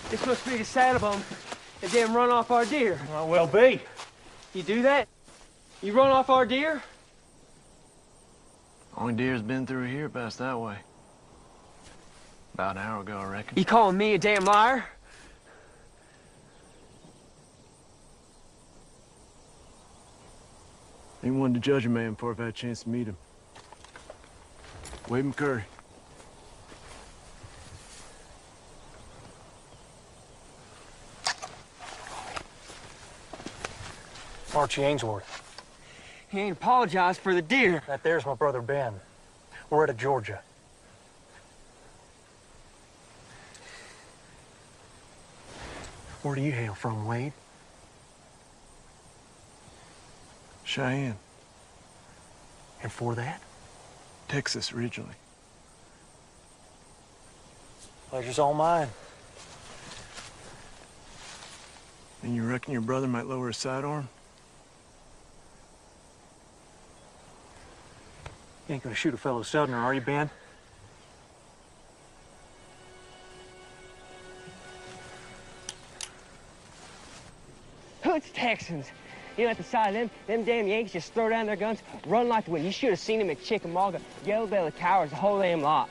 This must be the saddle bone that didn't run off our deer. Might well be. You do that? You run off our deer? Only deer's been through here past that way. About an hour ago, I reckon. You calling me a damn liar? Ain't one to judge a man before I've had a chance to meet him. Wade McCurry. Archie Ainsworth. He ain't apologized for the deer. That there's my brother Ben. We're out of Georgia. Where do you hail from, Wade? Cheyenne. And for that? Texas, originally. Pleasure's all mine. And you reckon your brother might lower his sidearm? You ain't gonna shoot a fellow Southerner, are you, Ben? It's Texans. You know, at the sight of them damn Yankees just throw down their guns, run like the wind. You should have seen them at Chickamauga. Yellow-bellied cowards, the whole damn lot.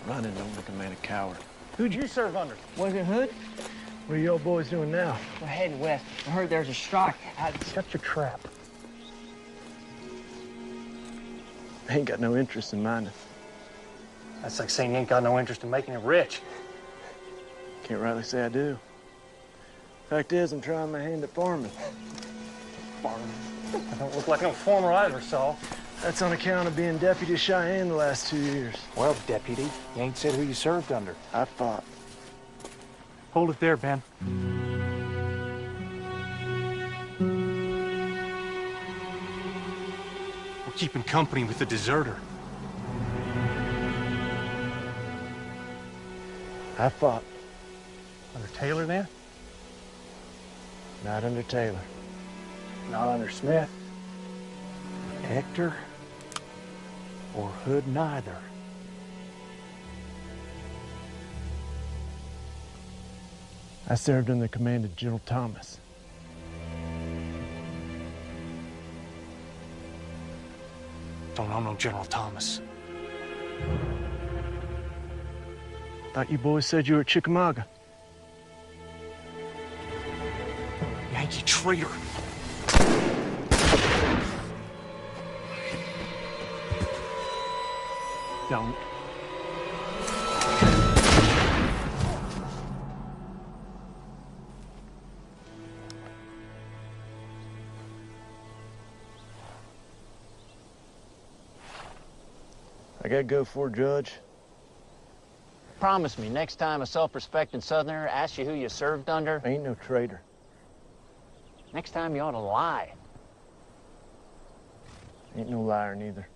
Running don't make a man a coward. Who'd you serve under? Was it Hood? What are you old boys doing now? We're heading west. I heard there's a strike. Shut your trap. I ain't got no interest in mining. That's like saying you ain't got no interest in making it rich. Can't rightly say I do. Fact is, I'm trying my hand at farming. Farming? I don't look like no farmer I ever saw. That's on account of being deputy to Cheyenne the last 2 years. Well, deputy, you ain't said who you served under. I fought. Hold it there, Ben. We're keeping company with the deserter. I fought. Under Taylor, then? Not under Taylor. Not under Smith. Hector or Hood, neither. I served under the command of General Thomas. Don't know no General Thomas. Thought you boys said you were at Chickamauga. Yankee traitor. Don't. I gotta go for Judge. Promise me, next time a self-respecting Southerner asks you who you served under, I ain't no traitor. next time you ought to lie. Ain't no liar neither.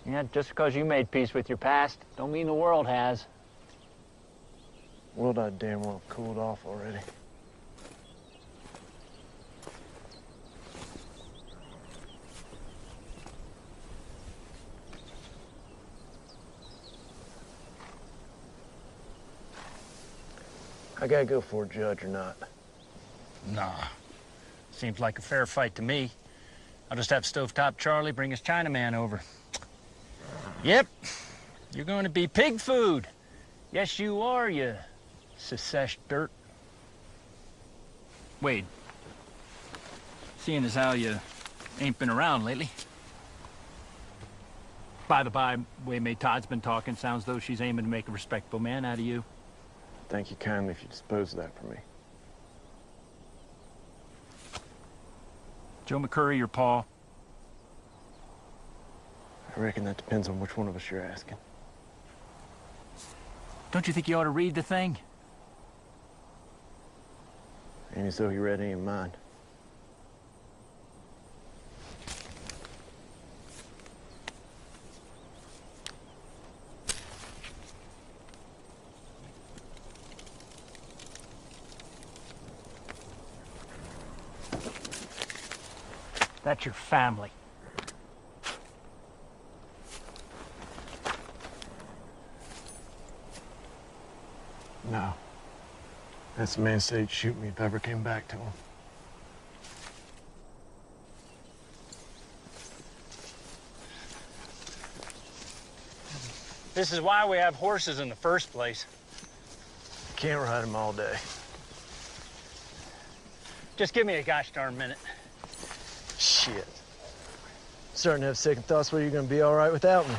Yeah, just because you made peace with your past, don't mean the world has. World I damn well cooled off already. I gotta go for a judge or not? Nah. Seems like a fair fight to me. I'll just have Stovetop Charlie bring his Chinaman over. Yep. You're going to be pig food. Yes, you are, you secesh dirt. Wade, seeing as how you ain't been around lately. By the by, way May Todd's been talking, sounds though she's aiming to make a respectable man out of you. Thank you kindly if you dispose of that for me. Joe McCurry or Paul? I reckon that depends on which one of us you're asking. Don't you think you ought to read the thing? Ain't as though he read any of mine. That's your family. No. That's the man said he'd shoot me if I ever came back to him. This is why we have horses in the first place. Can't ride them all day. Just give me a gosh darn minute. Shit. Starting to have second thoughts whether you're gonna be all right without me.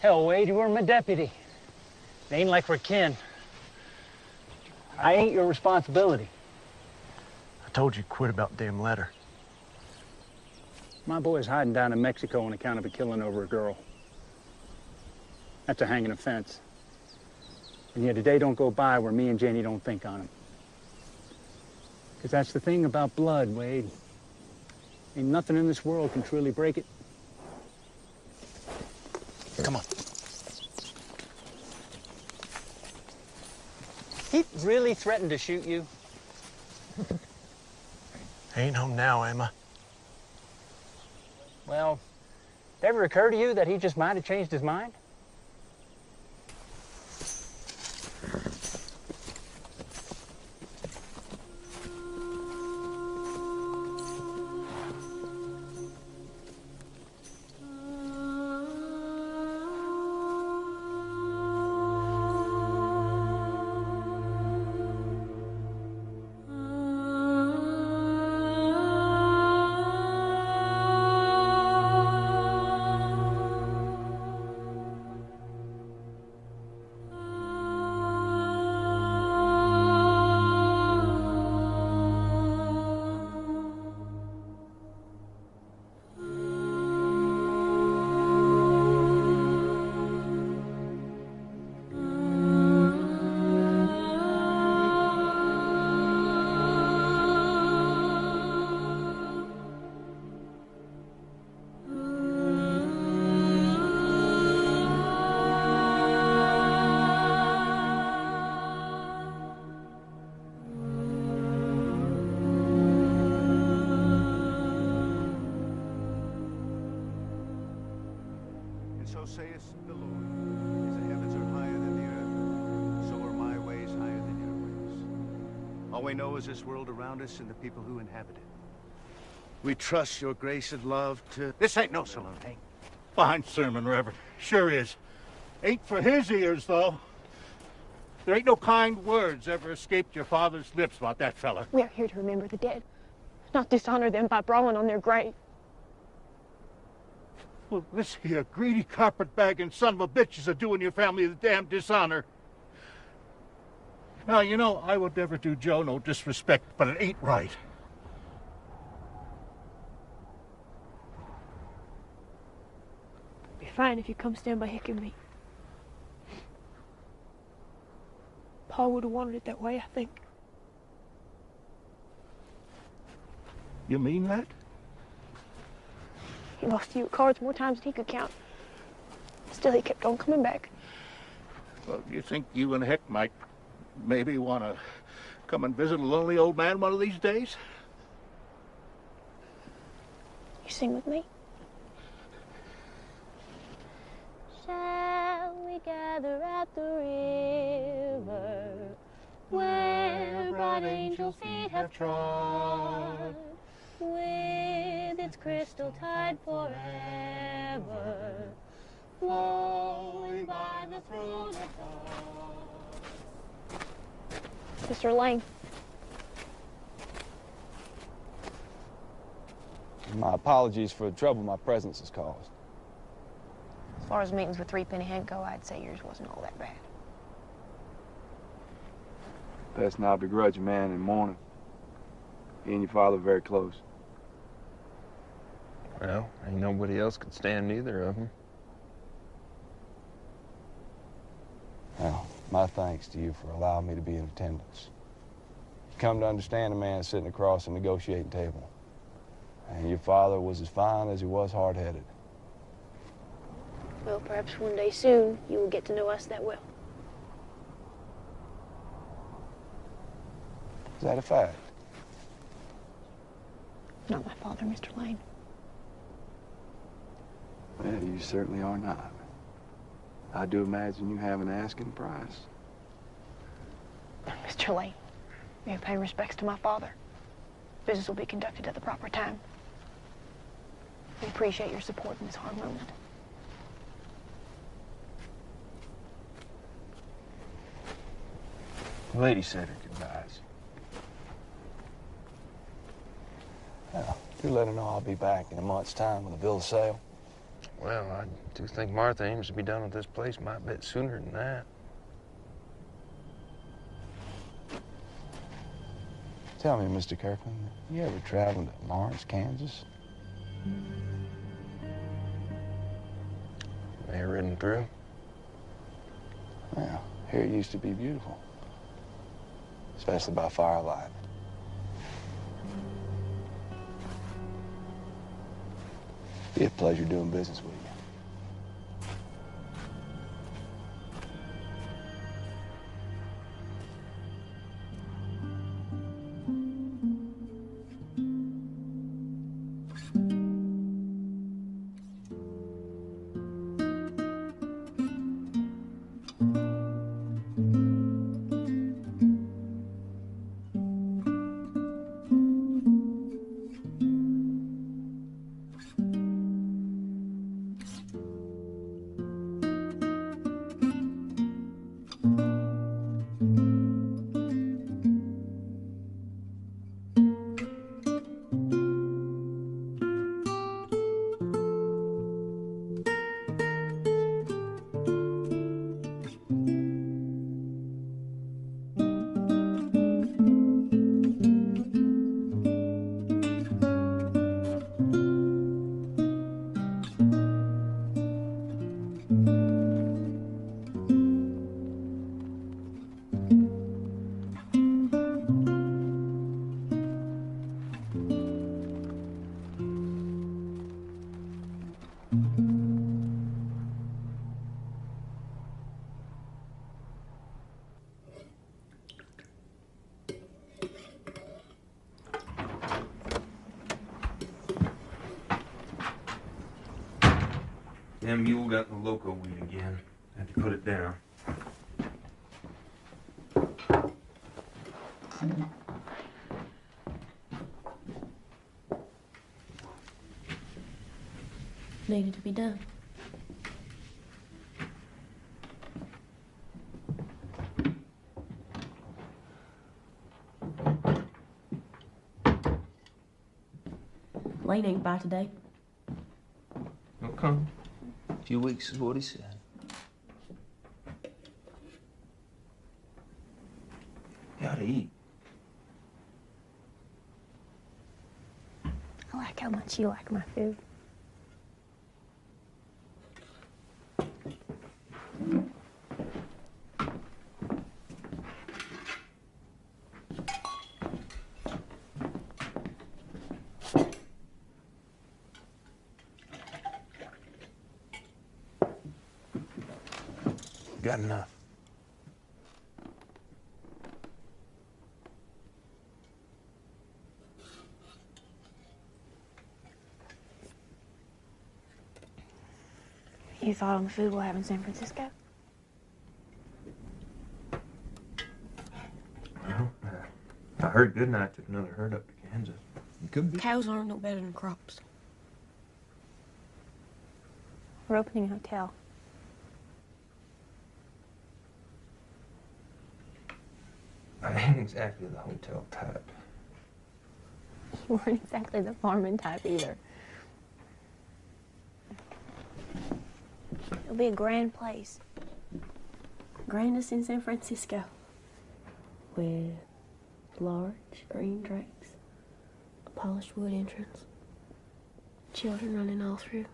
Hell, Wade, you were my deputy. It ain't like we're kin. I ain't your responsibility. I told you to quit about the damn letter. My boy's hiding down in Mexico on account of a killing over a girl. That's a hanging offense. And yet a day don't go by where me and Janie don't think on him. Because that's the thing about blood, Wade. Ain't nothing in this world can truly break it. Come on. He really threatened to shoot you? Ain't home now, am I? Well, did it ever occur to you that he just might have changed his mind? Saith the Lord, as the heavens are higher than the earth, so are my ways higher than your ways. All we know is this world around us and the people who inhabit it. We trust your grace and love to... This ain't no sermon, hey? Fine sermon, Reverend. Sure is. Ain't for his ears, though. There ain't no kind words ever escaped your father's lips about that fella. We are here to remember the dead, not dishonor them by brawling on their grave. Well, this here greedy carpet-bagging son of a bitch is a-doing your family the damn dishonor. Now, you know, I would never do Joe no disrespect, but it ain't right. It'll be fine if you come stand by Hick and me. Paul would have wanted it that way, I think. You mean that? He lost to you at cards more times than he could count. Still, he kept on coming back. Well, do you think you and Heck might maybe want to come and visit a lonely old man one of these days? You sing with me? Shall we gather at the river where bright angel feet have trod, with its crystal tide forever flowing by the throne of God? Mr. Lane. My apologies for the trouble my presence has caused. As far as meetings with Threepenny Hank go, I'd say yours wasn't all that bad. Best not begrudge a man in mourning. He and your father are very close. Well, ain't nobody else could stand neither of them. Well, my thanks to you for allowing me to be in attendance. You come to understand a man sitting across the negotiating table. And your father was as fine as he was hard-headed. Well, perhaps one day soon you will get to know us that well. Is that a fact? Not my father, Mr. Lane. Well, you certainly are not. I do imagine you have an asking price. Mr. Lane, may I pay respects to my father. Business will be conducted at the proper time. We appreciate your support in this hard moment. The lady said her goodbyes. Well, do let her know I'll be back in a month's time with a bill of sale. Well, I do think Martha aims to be done with this place might a bit sooner than that. Tell me, Mr. Kirkland, you ever traveled to Lawrence, Kansas? May have ridden through. Well, here it used to be beautiful, especially by firelight. Be a pleasure doing business with you. That mule got in the loco weed again. Had to put it down. Needed to be done. Lane ain't by today. He'll come. A few weeks is what he said. You ought to eat. I like how much you like my food. Got enough. You thought on the food we'll have in San Francisco? Well, I heard Goodnight took another herd up to Kansas. It could be. Cows aren't no better than crops. We're opening a hotel. I ain't exactly the hotel type. You weren't exactly the farming type either. It'll be a grand place. Grandest in San Francisco. With large green drakes, a polished wood entrance, children running all through.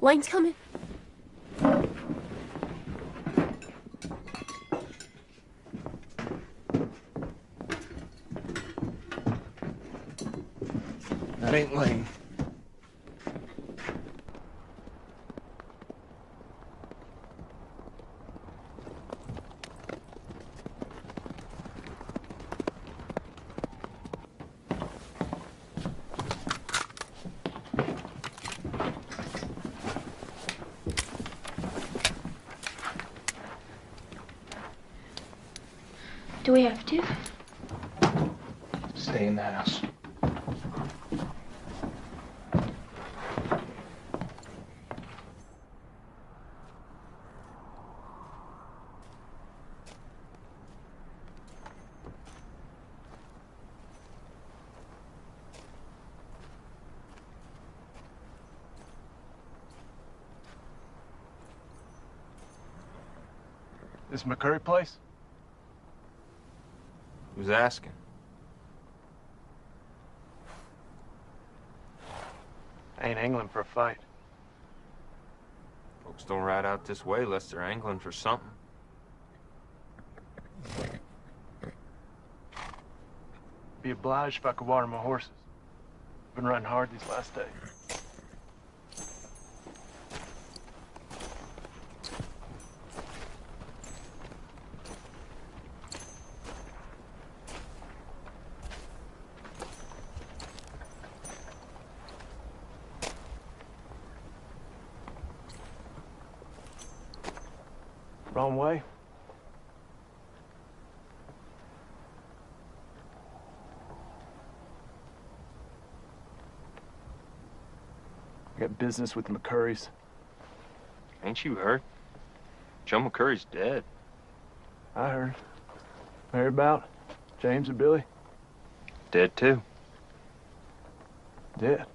Lane's coming. That ain't Lane. Do we have to? Stay in the house. This McCurry place? Who's asking? I ain't angling for a fight. Folks don't ride out this way unless they're angling for something. Be obliged if I could water my horses. Been riding hard these last days. Wrong way. I got business with the McCurrys. Ain't you heard? Joe McCurry's dead. I heard. Heard about James and Billy? Dead too. Dead?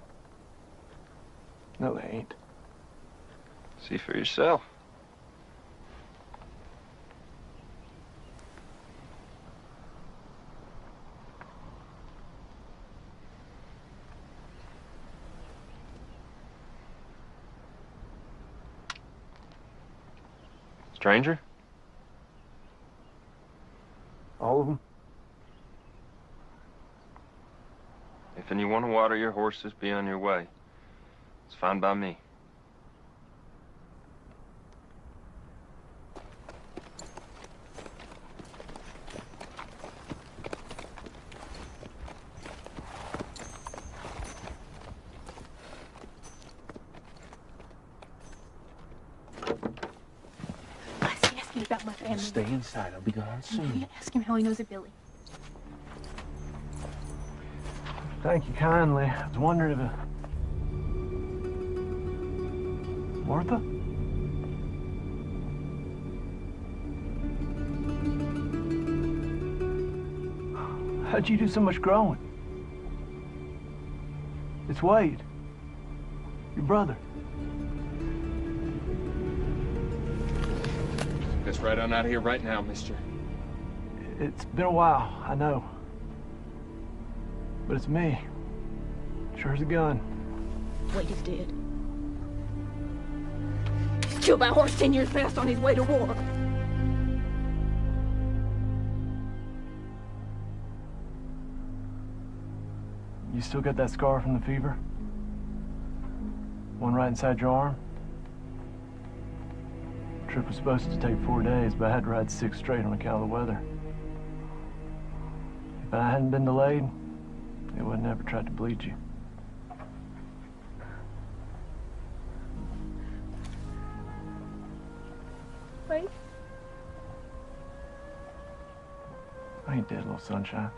No, they ain't. See for yourself. Stranger? All of them? If you want to water your horses, be on your way. It's fine by me. About my family. Stay inside. I'll be gone soon. You can't ask him how he knows of Billy. Thank you kindly. I was wondering if Martha? How'd you do so much growing? It's Wade, your brother. Let's ride on out of here right now, mister. It's been a while, I know. But it's me. Sure as a gun. Wade is dead. He's killed by a horse 10 years past on his way to war. You still got that scar from the fever? One right inside your arm? Trip was supposed to take 4 days, but I had to ride 6 straight on account of the weather. If I hadn't been delayed, it would have never tried to bleed you. Wait. I ain't dead, little sunshine.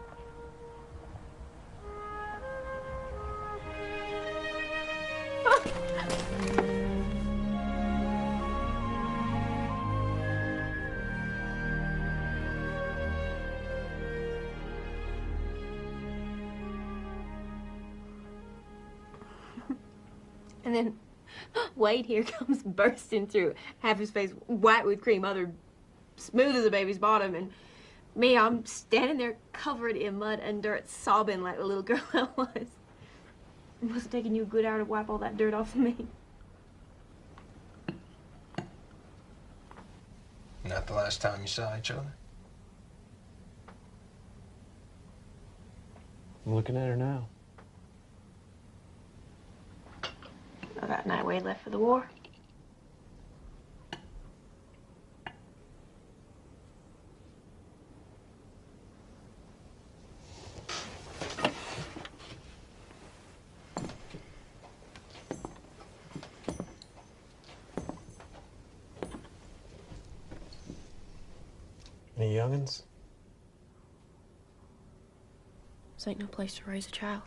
And then Wade here comes bursting through, half his face white with cream, other smooth as a baby's bottom, and me, I'm standing there covered in mud and dirt, sobbing like the little girl I was. It must have taken you a good hour to wipe all that dirt off of me. Not the last time you saw each other? I'm looking at her now. About night Wade left for the war. Any young'uns? This ain't no place to raise a child.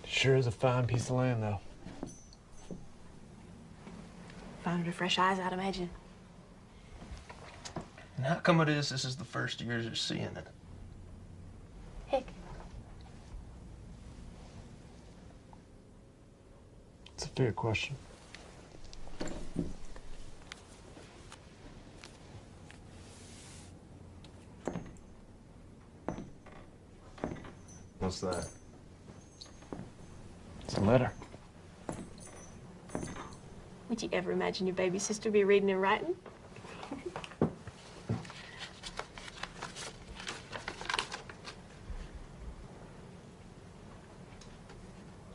Sure is a fine piece of land, though. Finer to fresh eyes, I'd imagine. And how come it is this is the first year you're seeing it? Heck, It's a fair question. What's that? It's a letter. would you ever imagine your baby sister be reading and writing?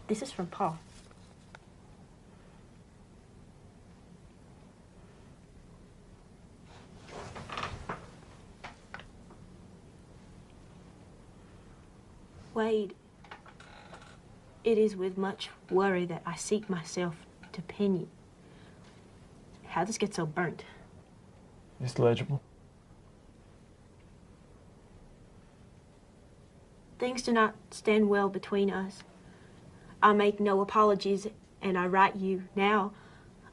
This is from Paul. Wade, it is with much worry that I seek myself to pen you. How this gets so burnt? It's legible. Things do not stand well between us. I make no apologies, and I write you now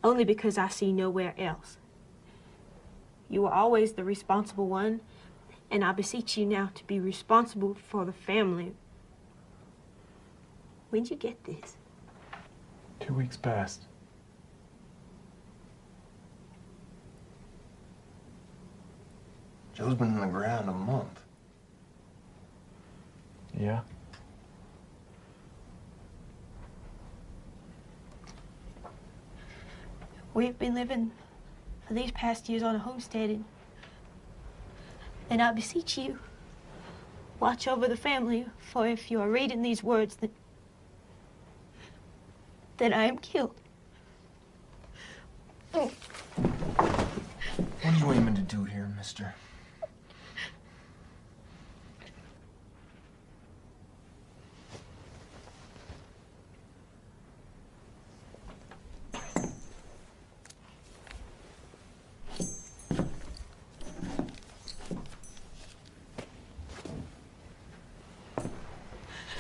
only because I see nowhere else. You are always the responsible one, and I beseech you now to be responsible for the family. When'd you get this? 2 weeks past. Joe's been in the ground a month. Yeah? We've been living for these past years on a homestead, and I beseech you, watch over the family, for if you are reading these words, then I am killed. What are you aiming to do here, mister?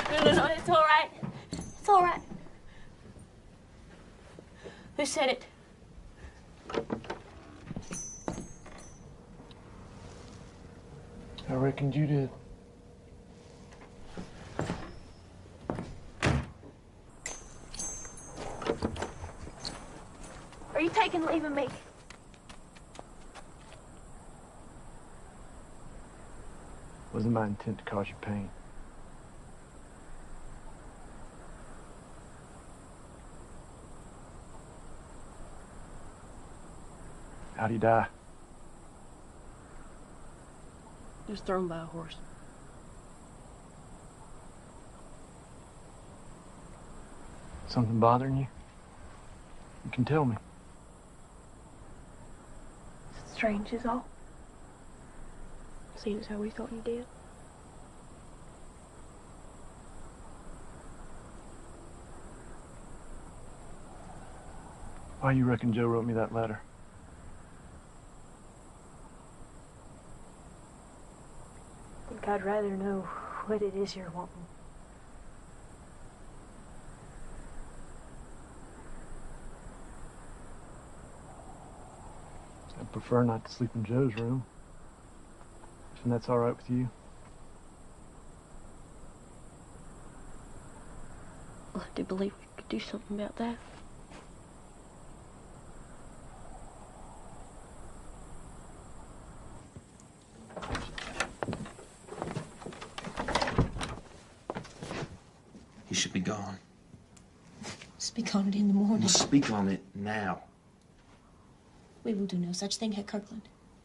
No, it's all right. It's all right. Who said it? I reckoned you did. Are you taking leave of me? Wasn't my intent to cause you pain. How'd he die? Just thrown by a horse. Something bothering you? You can tell me. It's strange is all. Seeing as how we thought you did. Why you reckon Joe wrote me that letter? I think I'd rather know what it is you're wanting. I'd prefer not to sleep in Joe's room. And that's all right with you? Well, I do believe we could do something about that. He should be gone. Speak on it in the morning. We'll speak on it now. We will do no such thing at Kirkland.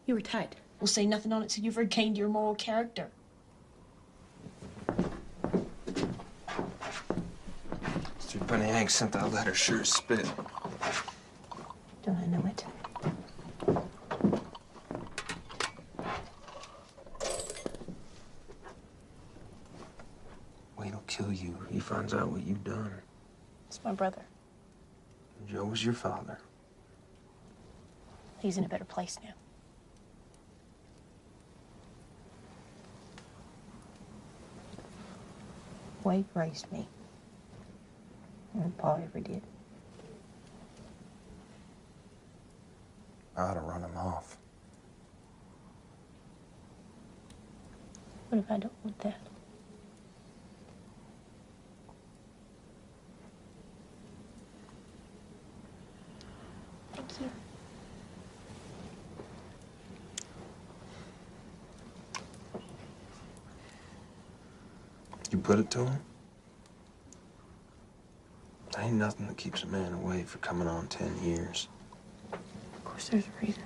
You were tight. We'll say nothing on it till you've regained your moral character. Penny Hank sent that letter sure as spit. Don't I know it? Wade'll kill you if he finds out what you've done. It's my brother. Joe was your father. He's in a better place now. Wade raised me. And Pa ever did. I ought to run him off. What if I don't want that? Thank you. You put it to him? There ain't nothing that keeps a man away for coming on 10 years. Of course there's a reason.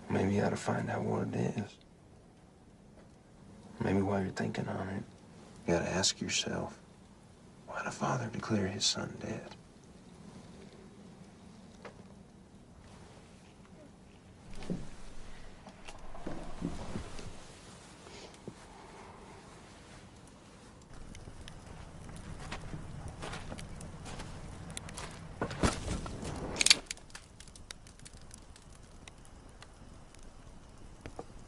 Maybe you ought to find out what it is. Maybe while you're thinking on it, you gotta ask yourself, why'd a father declare his son dead?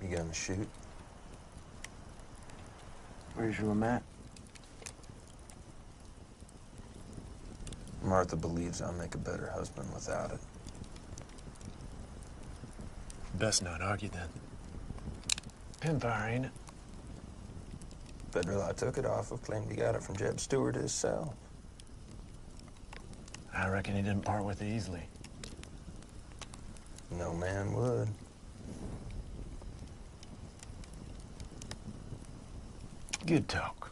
You gonna shoot? Where's your mat? Martha believes I'll make a better husband without it. Best not argue then. Pinfire, ain't it? Federal I took it off of, claimed he got it from Jeb Stewart himself. I reckon he didn't part with it easily. No man would. Good talk.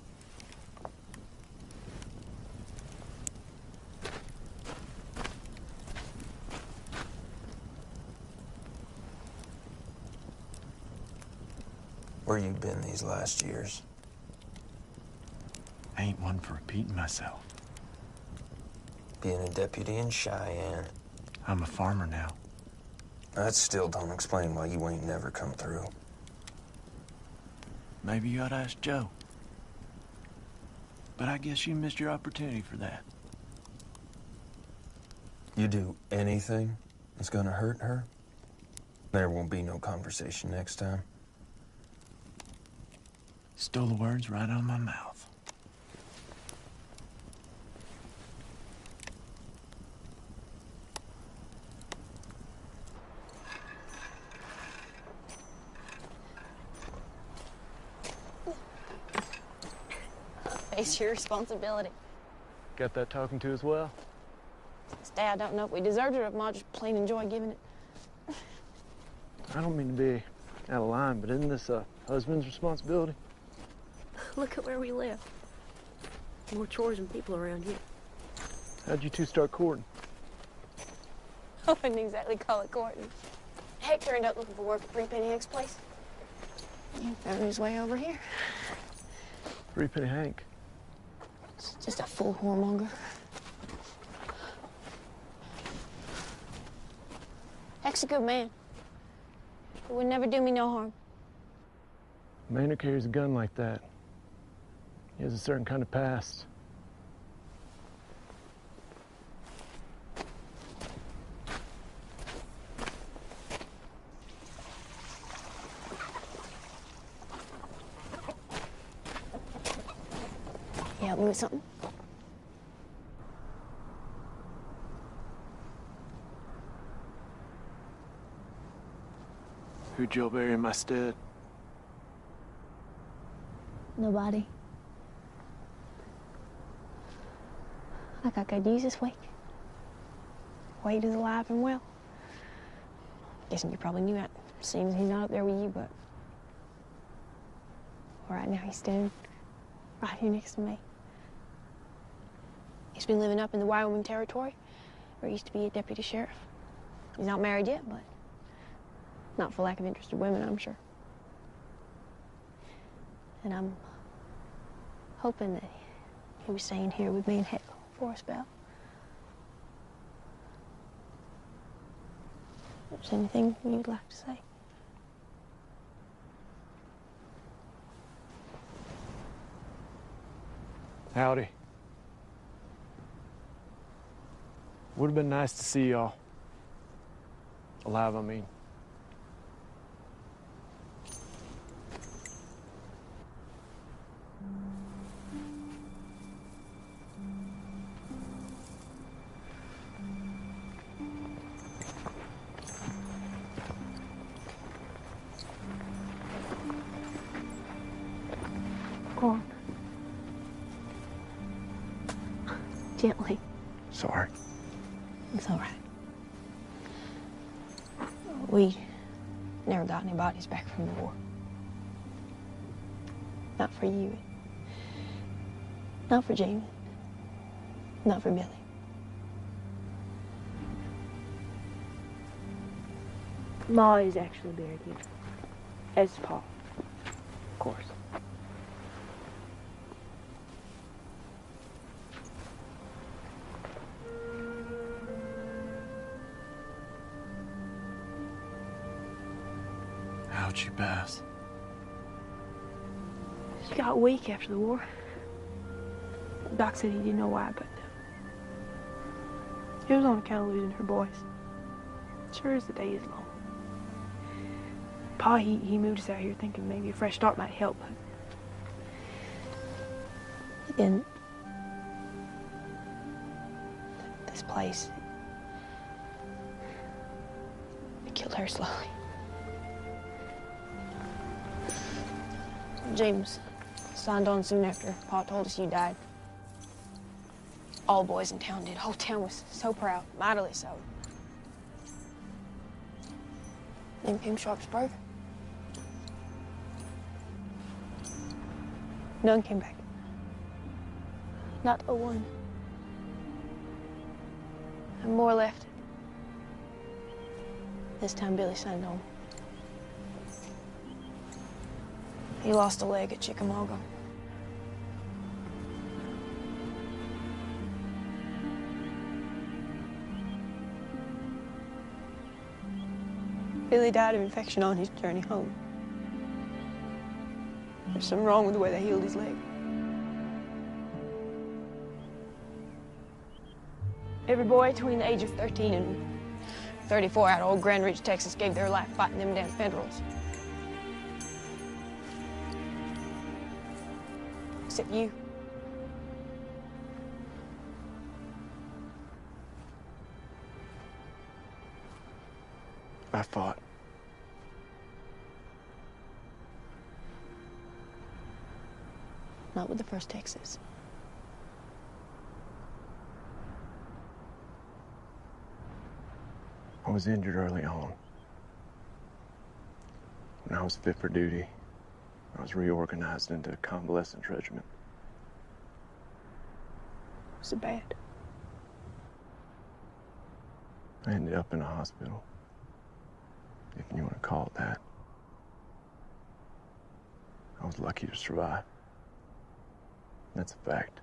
Where you been these last years? I ain't one for repeating myself. Being a deputy in Cheyenne. I'm a farmer now. That still don't explain why you ain't never come through. Maybe you ought to ask Joe. But I guess you missed your opportunity for that. You do anything that's gonna hurt her, there won't be no conversation next time. Stole the words right out of my mouth. Face your responsibility. Got that talking to as well? Stay, I don't know if we deserved it or if Ma just plain enjoy giving it. I don't mean to be out of line, but isn't this a husband's responsibility? Look at where we live. More chores than people around here. How'd you two start courting? I wouldn't exactly call it courting. Hector ended up looking for work at Threepenny Hank's place. He found his way over here. Threepenny Hank. It's just a fool whoremonger. Heck's a good man. He would never do me no harm. A man who carries a gun like that, he has a certain kind of past. me with something? Who'd Joe bury in my stead? Nobody. I got good news this week. Wade is alive and well. Guessing you probably knew that, seeing as he's not up there with you, but right now he's standing right here next to me. He's been living up in the Wyoming Territory, where he used to be a deputy sheriff. He's not married yet, but not for lack of interested women, I'm sure. And I'm hoping that he was staying here with me and Heck for a spell. If there's anything you'd like to say. Howdy. Would have been nice to see y'all. Alive, I mean. Go on. Gently. Sorry. It's all right. We never got any bodies back from the war. Not for you. Not for Jamie. Not for Billy. Ma is actually buried here. As is Pa, of course. How'd she pass? She got weak after the war. Doc said he didn't know why, but it was on account of losing her boys. Sure as the day is long. Pa, he moved us out here thinking maybe a fresh start might help, but again, this place, it killed her slowly. James signed on soon after Pa told us you died. All boys in town did. The whole town was so proud, mightily so. Then came Sharpsburg. None came back. Not a one. And more left. This time Billy signed on. He lost a leg at Chickamauga. Billy died of infection on his journey home. There's something wrong with the way they healed his leg. Every boy between the age of 13 and 34 out of old Grand Ridge, Texas, gave their life fighting them damn Federals. Except you. I fought. Not with the 1st Texas. I was injured early on. When I was fit for duty, I was reorganized into a convalescent regiment. Was it bad? I ended up in a hospital, if you want to call it that. I was lucky to survive. That's a fact.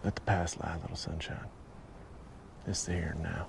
Let the past lie, little sunshine. This is the here and now.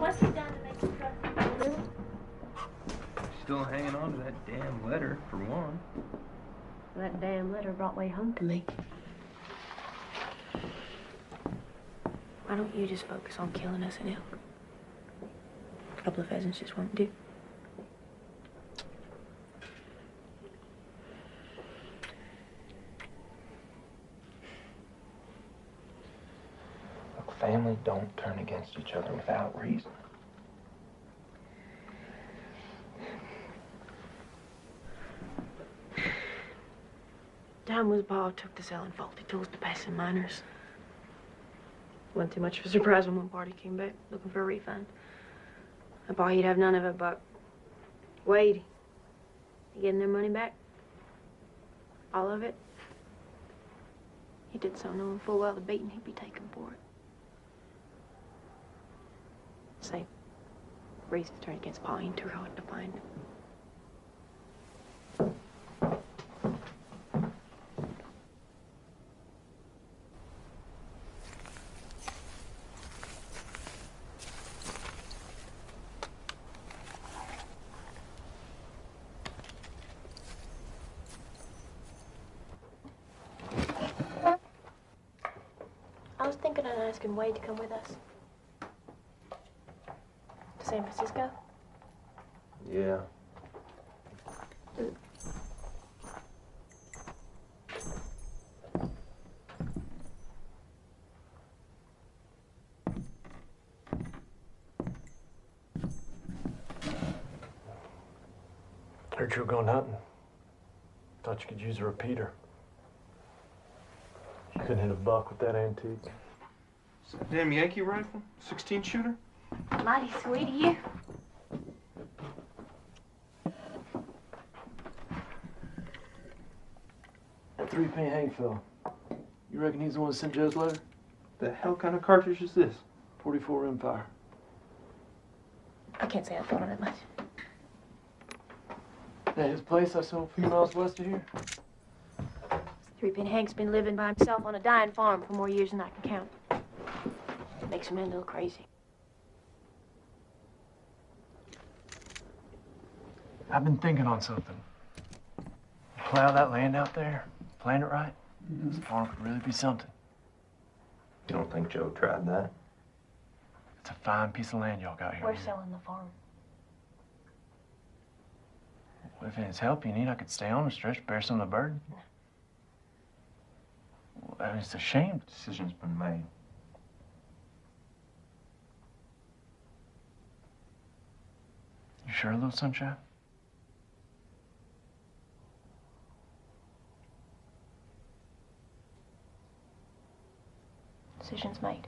What's he done to make you trust him? Still hanging on to that damn letter, for one. That damn letter brought way home to me. Why don't you just focus on killing us an elk? A couple of pheasants just won't do. Look, family don't turn against each other without reason. Time was Pa took to selling faulty tools to passing miners. Wasn't too much of a surprise when one party came back looking for a refund. I thought he'd have none of it, but Wade, he getting their money back? All of it? He did so knowing full well the beating he'd be taking for it. Say, reasons turned against Pa ain't too hard to find. I was thinking of asking Wade to come with us. To San Francisco? Yeah. Heard you were going hunting. Thought you could use a repeater. You couldn't hit a buck with that antique. Is that damn Yankee rifle? 16-shooter? Mighty sweet of you. That 3-penny Hank fella. You reckon he's the one that sent Joe's letter? The hell kind of cartridge is this? 44 Empire. I can't say I thought of it much. Yeah, his place I saw a few miles west of here. 3-penny Hank's been living by himself on a dying farm for more years than I can count. Makes a man a little crazy. I've been thinking on something. Plow that land out there, plant it right, this farm could really be something. You don't think Joe tried that? It's a fine piece of land y'all got here. We're selling the farm. Well, if it's help you need, I could stay on the stretch, bear some of the burden. Well, I mean, it's a shame. The decision's been made. You sure, little sunshine? Decision's made.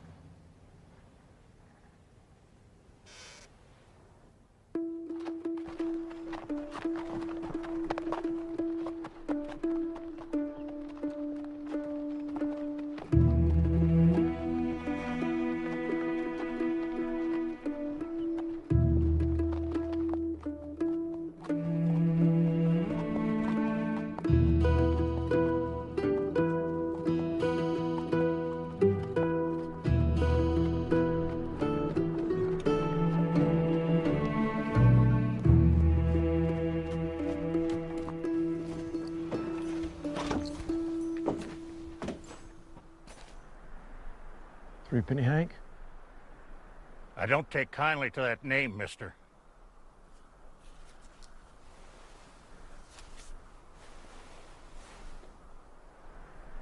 Penny Hank? I don't take kindly to that name, mister.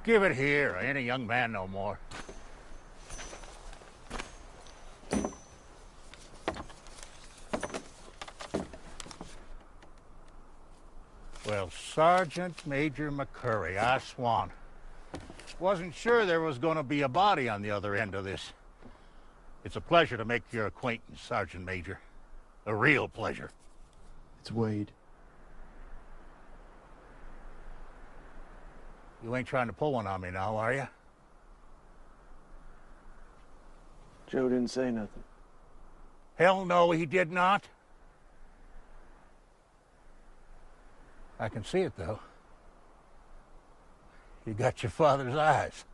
Give it here. I ain't a young man no more. Well, Sergeant Major McCurry, I swan. Wasn't sure there was going to be a body on the other end of this. It's a pleasure to make your acquaintance, Sergeant Major. A real pleasure. It's Wade. You ain't trying to pull one on me now, are you? Joe didn't say nothing. Hell no, he did not. I can see it, though. You got your father's eyes.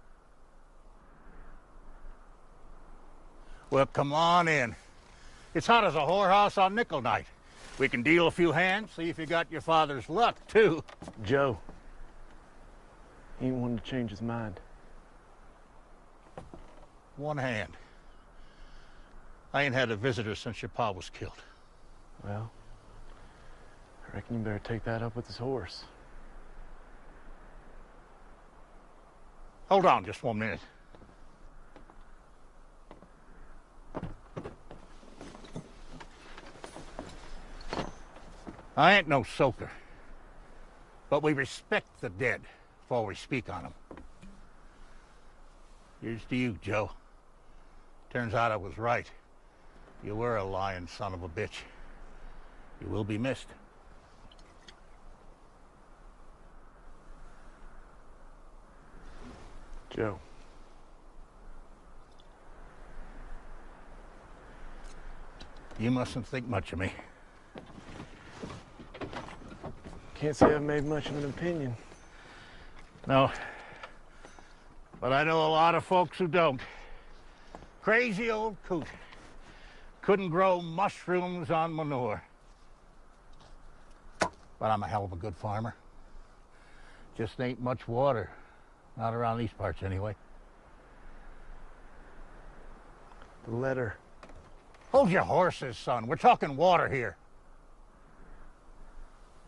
Well, come on in. It's hot as a whorehouse on nickel night. We can deal a few hands, see if you got your father's luck, too. Joe, he ain't wanting to change his mind. One hand. I ain't had a visitor since your pa was killed. Well, I reckon you better take that up with his horse. Hold on just 1 minute. I ain't no soaker, but we respect the dead before we speak on them. Here's to you, Joe. Turns out I was right. You were a lying son of a bitch. You will be missed. Joe. You mustn't think much of me. Can't say I've made much of an opinion. No. But I know a lot of folks who don't. Crazy old coot. Couldn't grow mushrooms on manure. But I'm a hell of a good farmer. Just ain't much water. Not around these parts, anyway. The letter. Hold your horses, son. We're talking water here.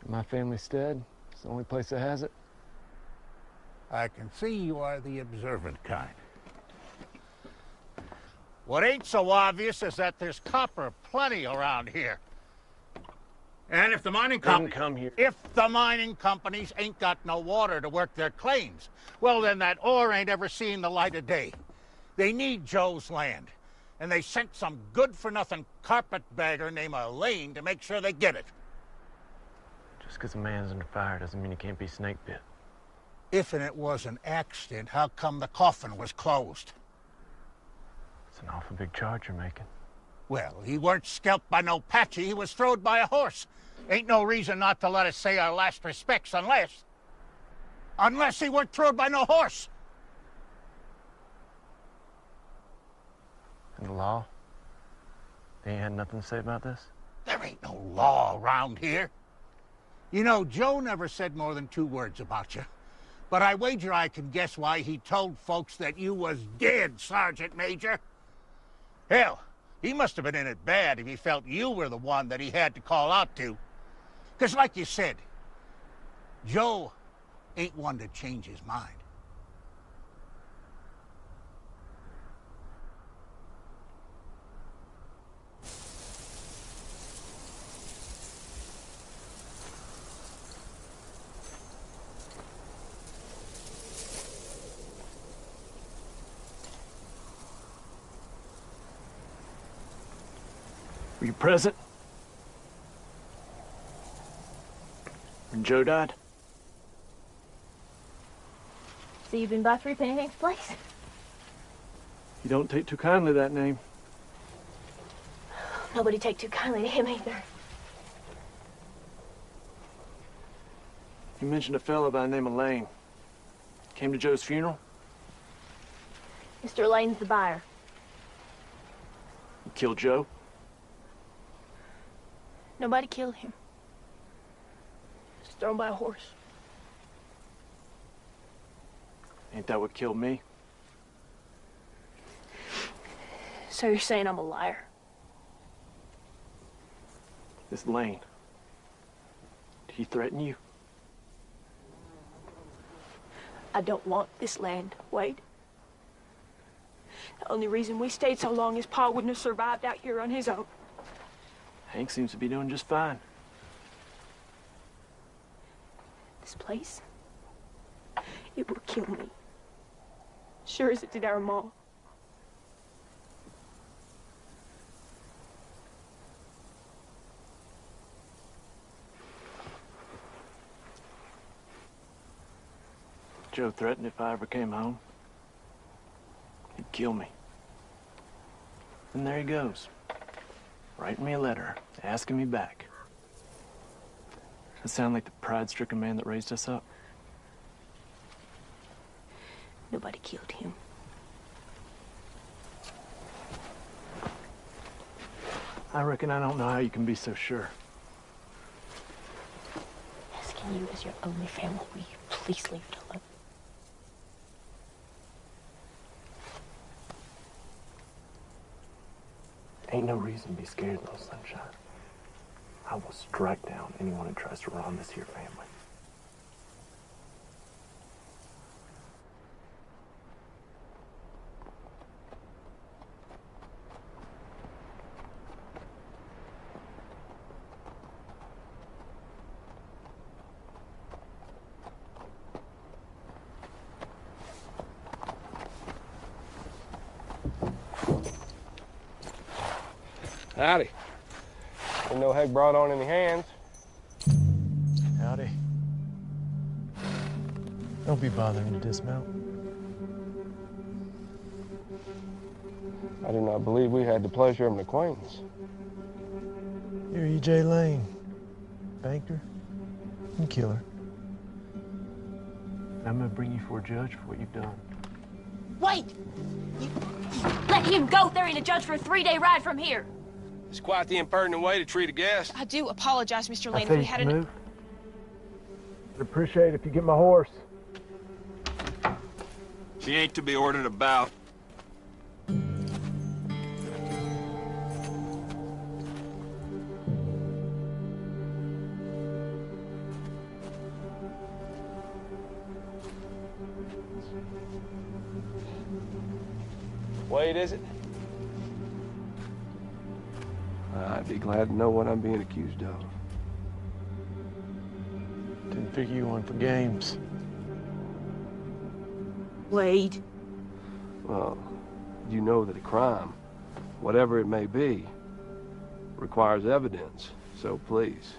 My family's stead. It's the only place that has it. I can see you are the observant kind. What ain't so obvious is that there's copper plenty around here. And if the mining companies ain't got no water to work their claims, well, then that ore ain't ever seen the light of day. They need Joe's land, and they sent some good-for-nothing carpetbagger named Elaine to make sure they get it. Just because a man's under fire doesn't mean he can't be snake bit. If and it was an accident, how come the coffin was closed? It's an awful big charge you're making. Well, he weren't scalped by no Patchy. He was throwed by a horse. Ain't no reason not to let us say our last respects unless he weren't throwed by no horse. And the law? They ain't had nothing to say about this? There ain't no law around here. You know, Joe never said more than 2 words about you. But I wager I can guess why he told folks that you was dead, Sergeant Major. Hell, he must have been in it bad if he felt you were the one that he had to call out to. 'Cause like you said, Joe ain't one to change his mind. Were you present when Joe died? So you've been by Three Penny Hank's place? You don't take too kindly to that name. Nobody take too kindly to him either. You mentioned a fellow by the name of Lane. Came to Joe's funeral? Mr. Lane's the buyer. You killed Joe? Nobody killed him. Just thrown by a horse. Ain't that what killed me? So you're saying I'm a liar? This Lane. Did he threaten you? I don't want this land, Wade. The only reason we stayed so long is Pa wouldn't have survived out here on his own. Hank seems to be doing just fine. This place, it will kill me. Sure as it did our Ma. Joe threatened if I ever came home, he'd kill me. And there he goes, writing me a letter, asking me back. Does that sound like the pride-stricken man that raised us up? Nobody killed him. I reckon I don't know how you can be so sure. Asking you as your only family, will you please leave it alone? Ain't no reason to be scared, little sunshine. I will strike down anyone who tries to wrong this here family. Howdy. Ain't no heck brought on any hands. Howdy. Don't be bothering to dismount. I did not believe we had the pleasure of an acquaintance. You're E.J. Lane, banker and killer. I'm gonna bring you for a judge for what you've done. Wait! You let him go. There ain't a judge for a 3-day ride from here. It's quite the impertinent way to treat a guest. I do apologize, Mr. Lane, I if we say had you an... move. I'd appreciate it if you get my horse. She ain't to be ordered about. Wade, is it? I'd be glad to know what I'm being accused of. Didn't figure you on for games. Wade. Well, you know that a crime, whatever it may be, requires evidence. So please,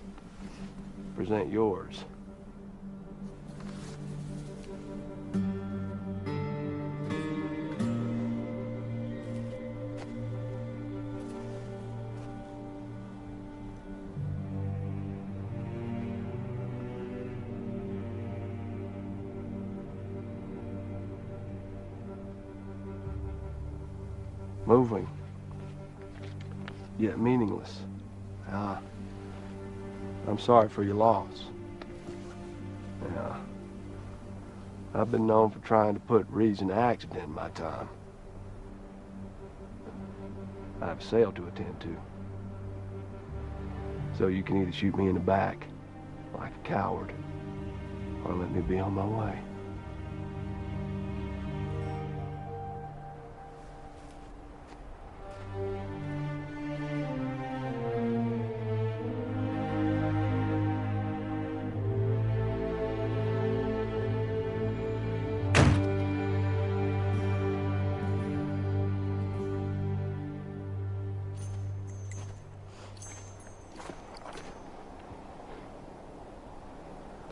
present yours. Moving, yet meaningless. I'm sorry for your loss. I've been known for trying to put reason to accident in my time. I have a sale to attend to. So you can either shoot me in the back, like a coward, or let me be on my way.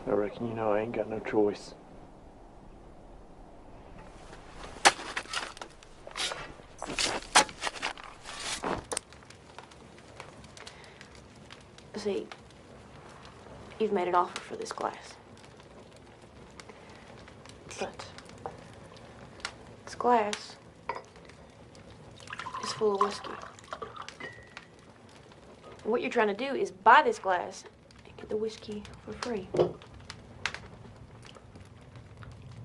I reckon you know I ain't got no choice. See, you've made an offer for this glass. But this glass is full of whiskey. And what you're trying to do is buy this glass and get the whiskey for free.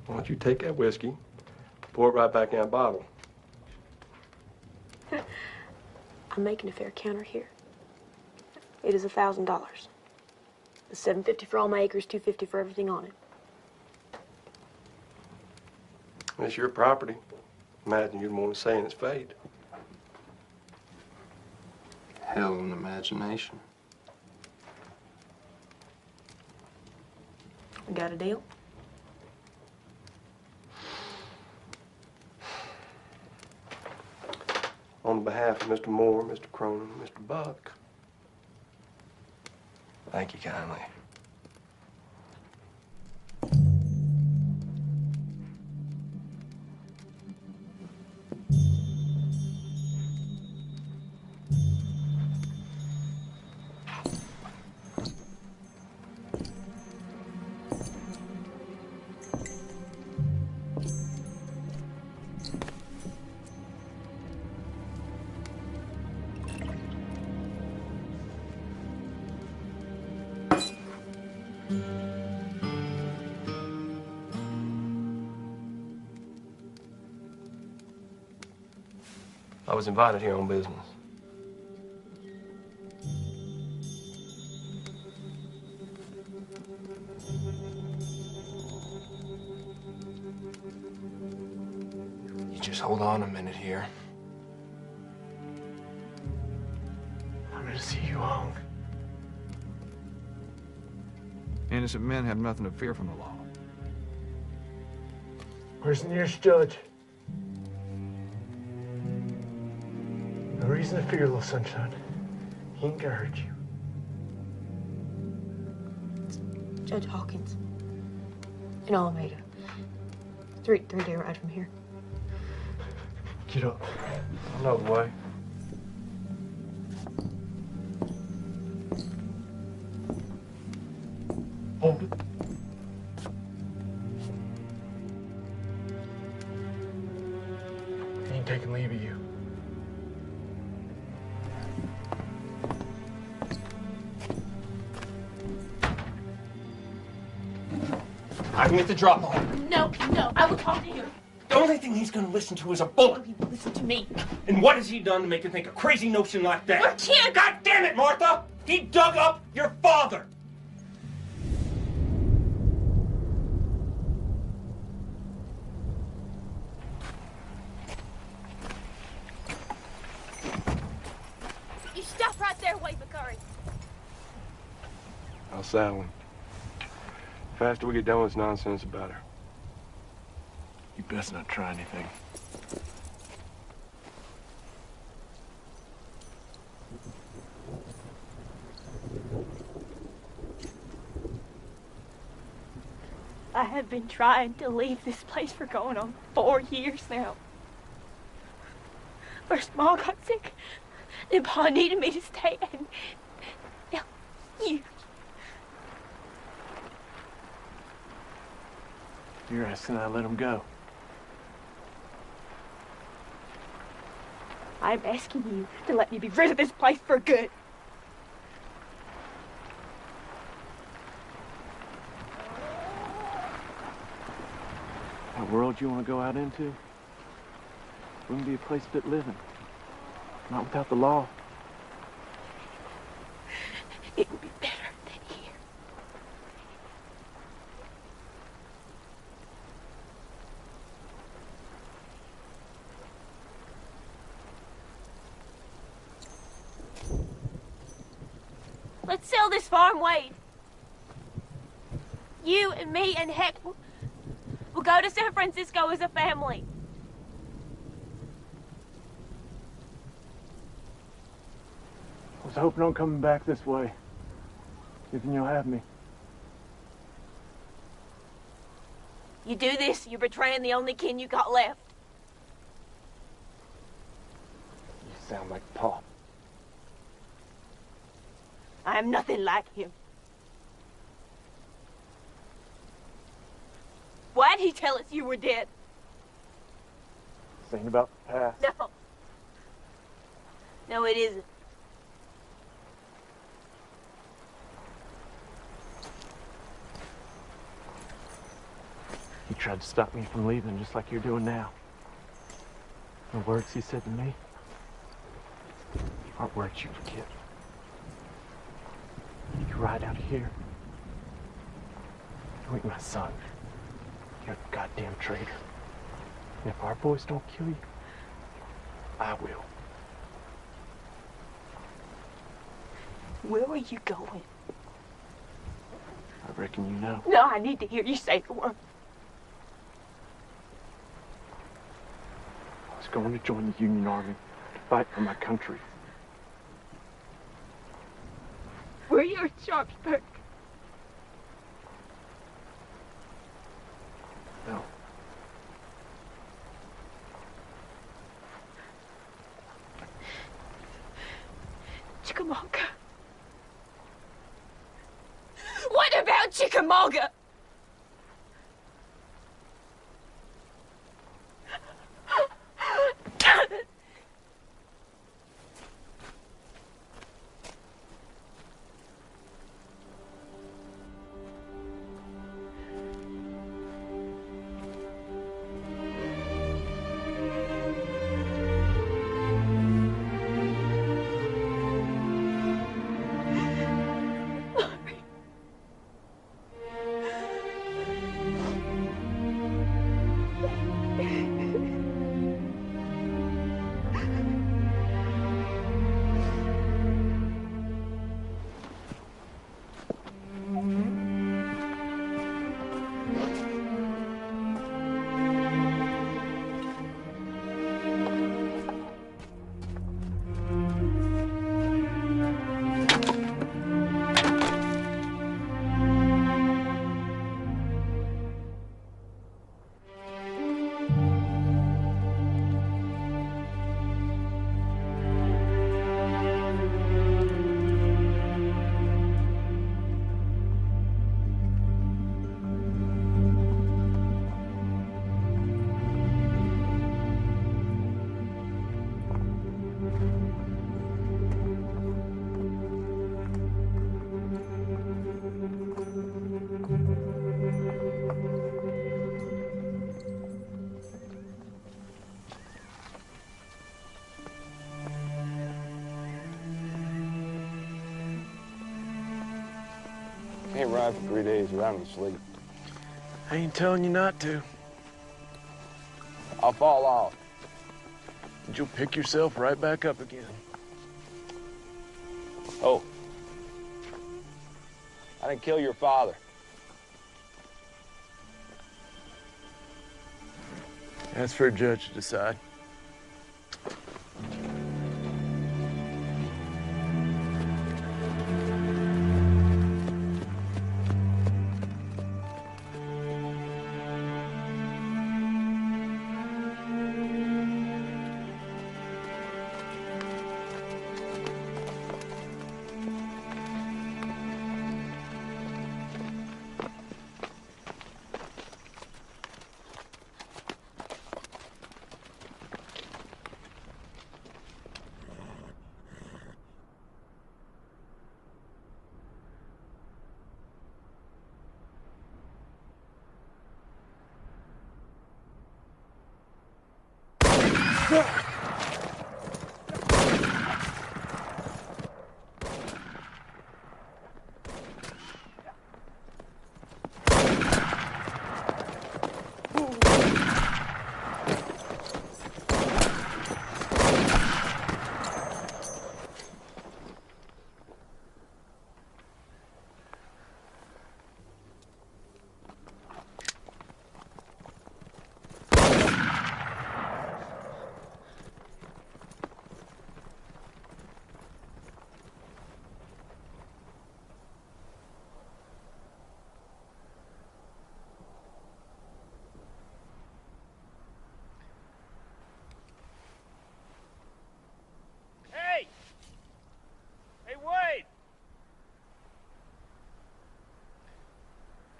Why don't you take that whiskey, pour it right back in that bottle. I'm making a fair counter here. It is $1,000. The $750 for all my acres, $250 for everything on it. It's your property. Imagine you'd want to say in its fate. Hell of an imagination. We got a deal? On behalf of Mr. Moore, Mr. Cronin, Mr. Buck, thank you kindly. I was invited here on business. You just hold on a minute here. I'm gonna see you hung. Innocent men have nothing to fear from the law. Where's the nearest judge? No reason to fear, little sunshine. He ain't gonna hurt you. Judge Hawkins. In Alameda. Three-day ride from here. Get up. I know the way. Hold it. He ain't taking leave of you. I can get the drop on. No, I will talk to him. The only thing he's gonna listen to is a bullet. He will listen to me. And what has he done to make you think a crazy notion like that? Your kid! God damn it, Martha! He dug up your father! You stop right there, Wade McCurry. I'll saddle him. Faster we get done with this nonsense, the better. You best not try anything. I have been trying to leave this place for going on 4 years now. First, Mom got sick. Then Pa needed me to stay, and now you. You're asking I let him go. I'm asking you to let me be rid of this place for good. That world you want to go out into wouldn't be a place fit living. Not without the law. It would be better than here. Let's sell this farm, Wade. You and me and Heck will go to San Francisco as a family. I was hoping on coming back this way. Thinking you'll have me. You do this, you're betraying the only kin you got left. You sound like Pa. I am nothing like him. Why'd he tell us you were dead? This ain't about the past. No. No, it isn't. He tried to stop me from leaving just like you're doing now. The words he said to me aren't words you forget. You ride out of here. You ain't my son. You're a goddamn traitor. And if our boys don't kill you, I will. Where are you going? I reckon you know. No, I need to hear you say the word. I was going to join the Union Army to fight for my country. Were you in Sharpsburg? No. Chickamauga. What about Chickamauga? cry for 3 days without any sleep. I ain't telling you not to. I'll fall off. But you'll pick yourself right back up again. Oh. I didn't kill your father. That's for a judge to decide.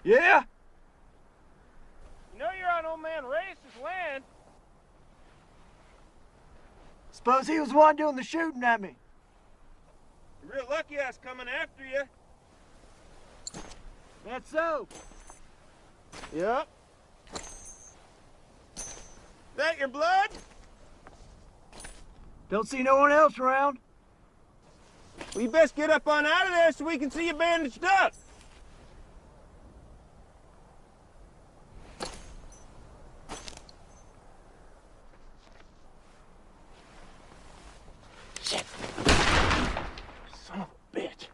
Yeah? You know you're on old man Race's land. Suppose he was the one doing the shooting at me. You're real lucky I was coming after you. That's so. Yep. That your blood? Don't see no one else around. Well, you best get up on out of there so we can see you bandaged up. Son of a bitch.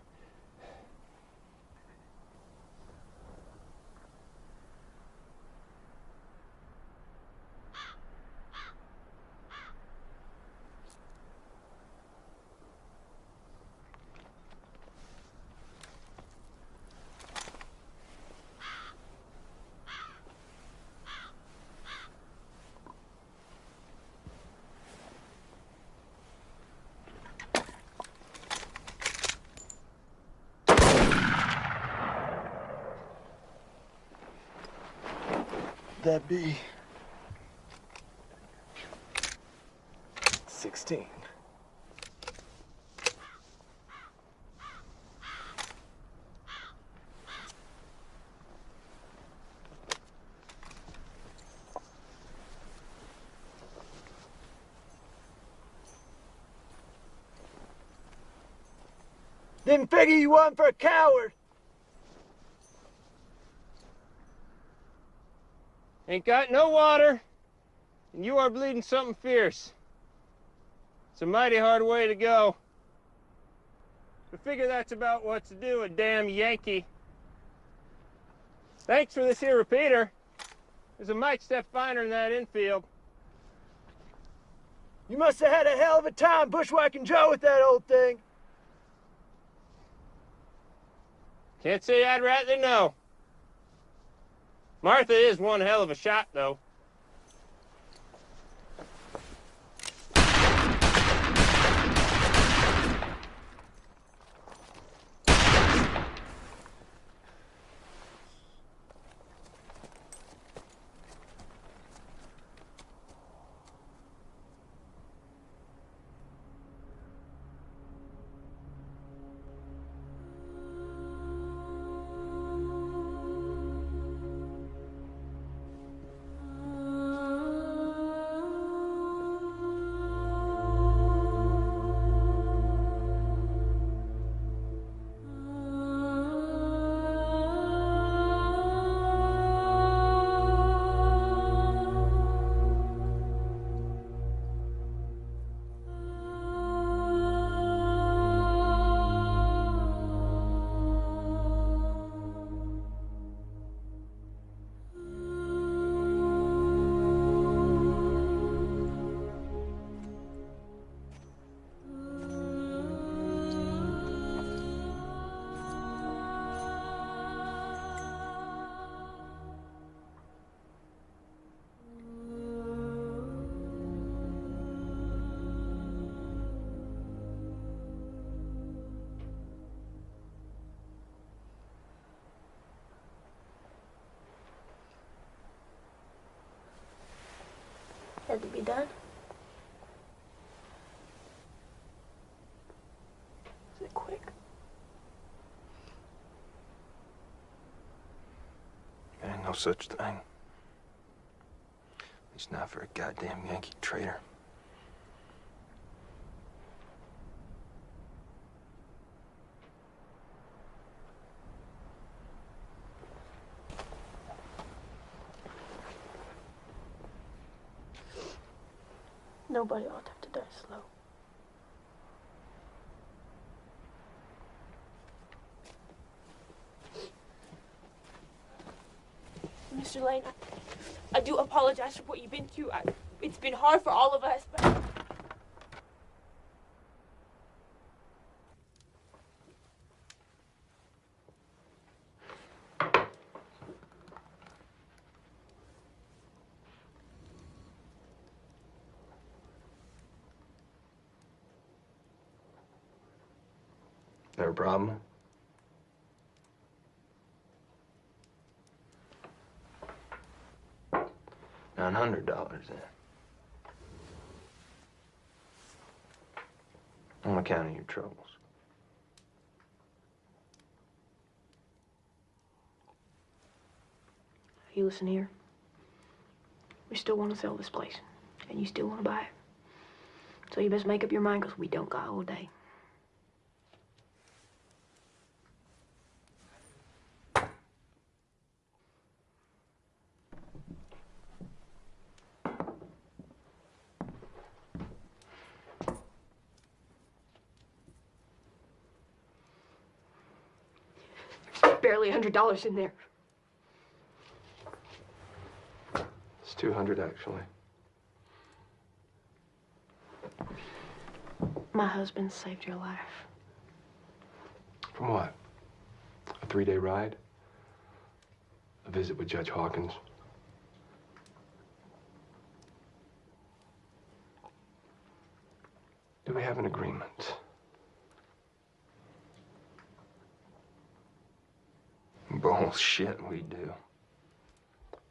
That be 16. Didn't figure you wasn't for a coward. Ain't got no water, and you are bleeding something fierce. It's a mighty hard way to go. I figure that's about what to do, a damn Yankee. Thanks for this here repeater. There's a mite step finer than that infield. You must have had a hell of a time bushwhacking Joe with that old thing. Can't say I'd rather know. Martha is one hell of a shot, though. Had to be done. Is it quick? There ain't no such thing. At least not for a goddamn Yankee traitor. Nobody ought to have to die slow. Mr. Lane, I do apologize for what you've been through. It's been hard for all of us, but... There a problem? $900 then. On account of your troubles. You listen here. We still want to sell this place, and you still want to buy it. So you best make up your mind, because we don't got all day. Barely $100 in there. It's 200 actually. My husband saved your life. From what? A 3-day ride? A visit with Judge Hawkins? Do we have an agreement? Bullshit, we do.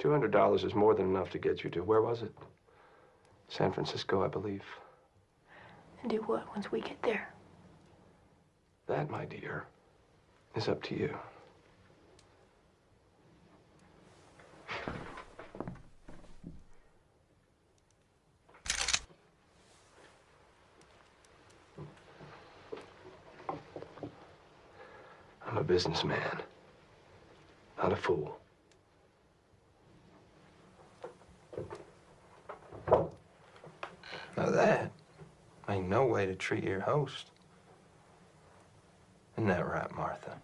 $200 is more than enough to get you to, where was it? San Francisco, I believe. And do what once we get there? That, my dear, is up to you. I'm a businessman, not a fool. Now that ain't no way to treat your host. Isn't that right, Martha?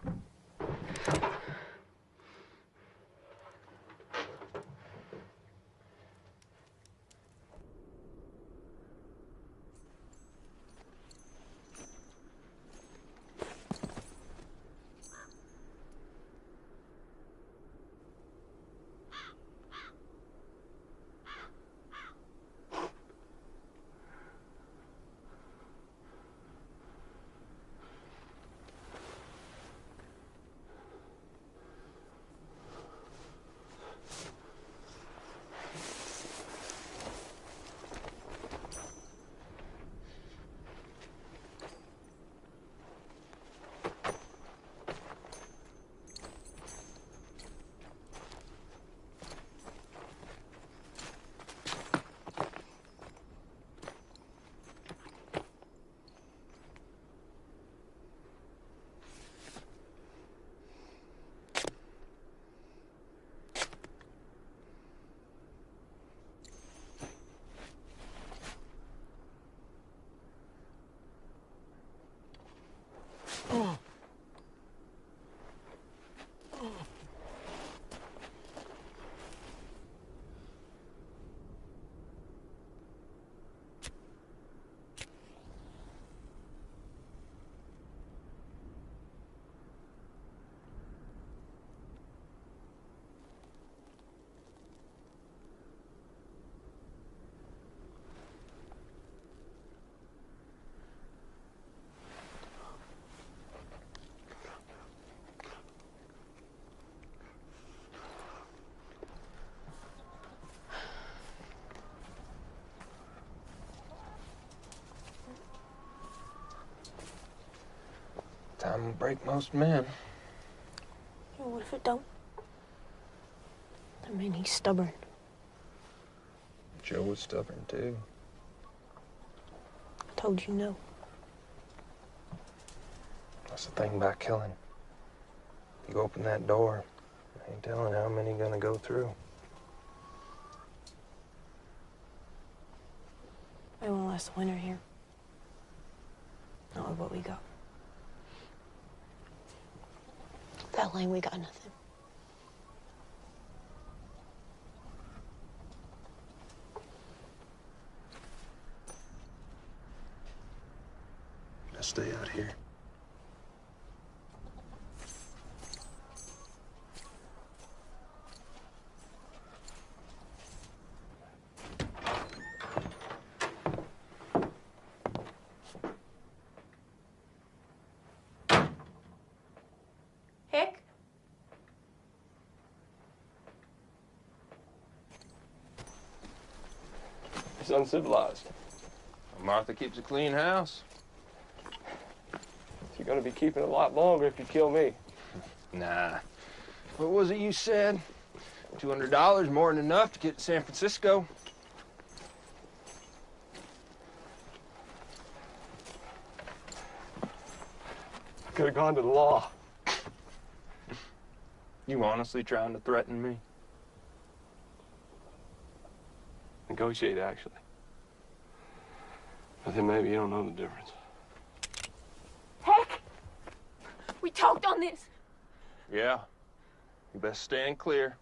Time will break most men. Yeah, what if it don't? I mean, he's stubborn. Joe was stubborn, too. I told you no. That's the thing about killing. You open that door, I ain't telling how many gonna go through. I won't last the winter here. Not with what we got. That lane, we got nothing. Let's stay out here. Hick? It's uncivilized. Martha keeps a clean house. You're gonna be keeping it a lot longer if you kill me. Nah. What was it you said? $200 more than enough to get to San Francisco. Could have gone to the law. You honestly trying to threaten me? Negotiate, actually. But then maybe you don't know the difference. Heck! We talked on this. Yeah. You best stand clear.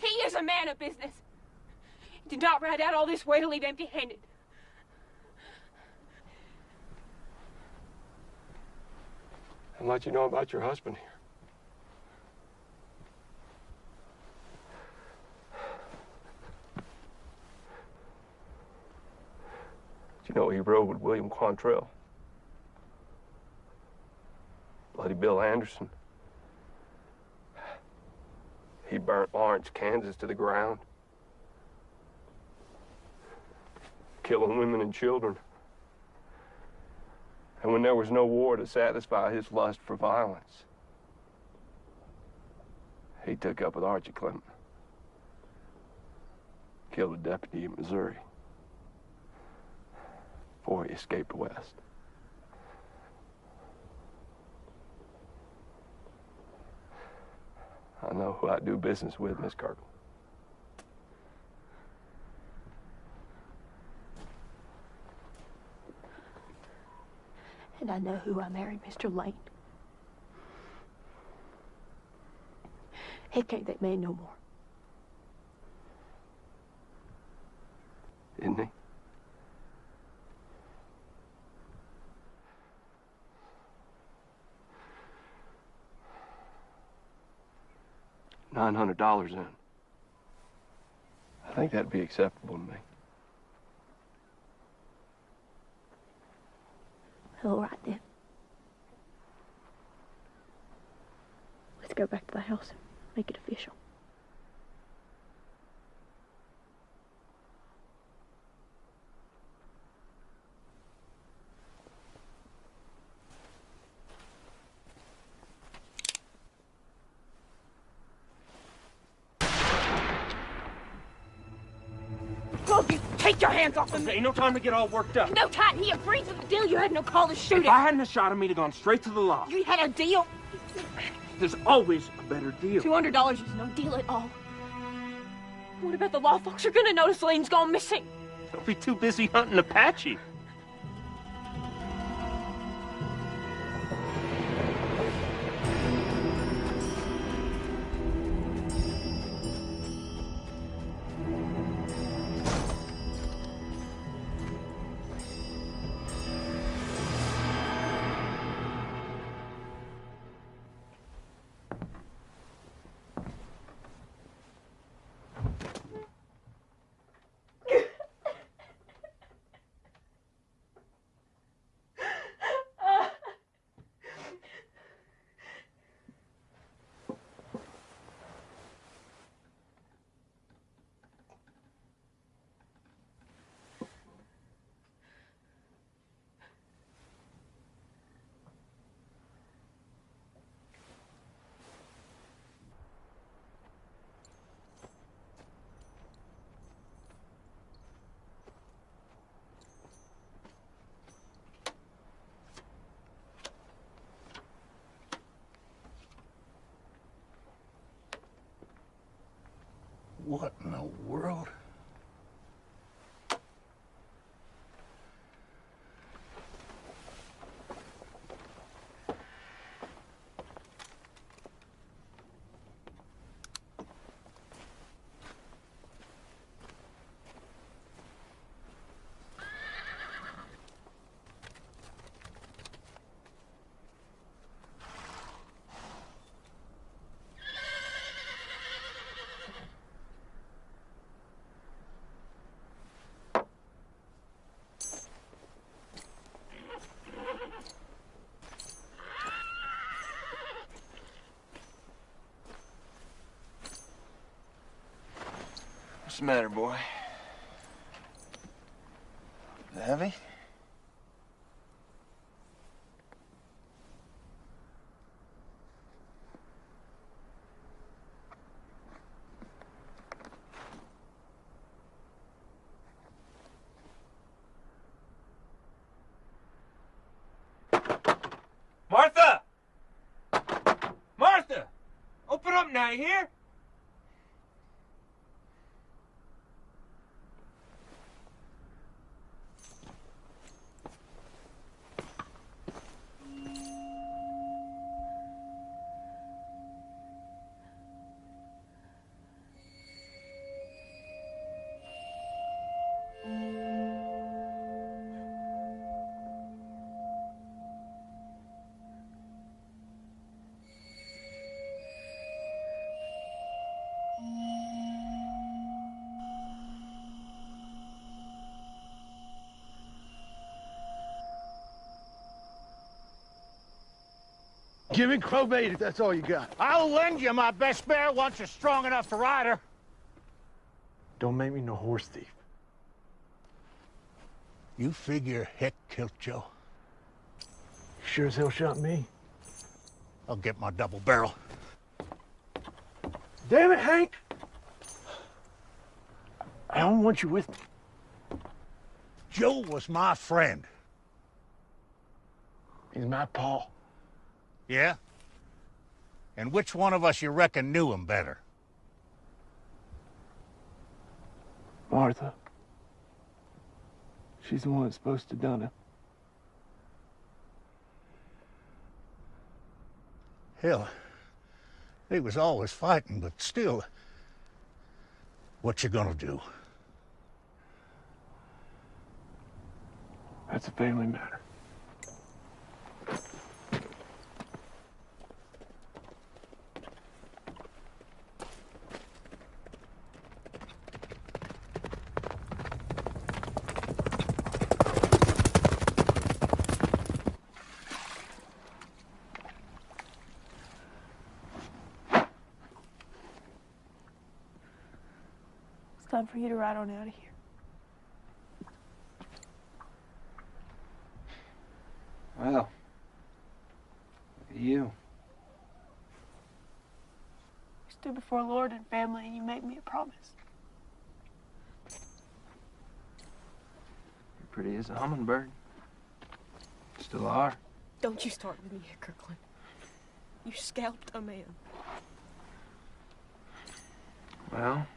He is a man of business. He did not ride out all this way to leave empty-handed. How much you know about your husband here? Do you know he rode with William Quantrell? Bloody Bill Anderson. He burnt Lawrence, Kansas to the ground. Killing women and children. And when there was no war to satisfy his lust for violence, he took up with Archie Clement. Killed a deputy in Missouri before he escaped west. I know who I do business with, Miss Kirkland. And I know who I married, Mr. Lane. He ain't that man no more. Isn't he? $900 in. I think that'd be acceptable to me. All right, then. Let's go back to the house and make it official. Look, you take your hands off of me. Ain't no time to get all worked up. No time. He agreed to the deal. You had no call to shoot If him. I hadn't have shot him, he'd have gone straight to the law. You had a deal. There's always a better deal. $200 is no deal at all. What about the law folks are gonna notice Lane's gone missing? They'll be too busy hunting Apache. What's the matter, boy? Is it heavy? Martha! Martha! Open up now, you hear? Give me crowbait if that's all you got. I'll lend you my best mare once you're strong enough to ride her. Don't make me no horse thief. You figure Heck killed Joe? He sure as hell shot me. I'll get my double barrel. Damn it, Hank! I don't want you with me. Joe was my friend. He's my paw. Yeah? And which one of us you reckon knew him better? Martha. She's the one that's supposed to have done it. Hell, he was always fighting, but still, what you gonna do? That's a family matter. It's time for you to ride on out of here. Well, you. You stood before Lord and family and you made me a promise. You're pretty as a hummingbird. Still are. Don't you start with me here, Kirkland. You scalped a man. Well,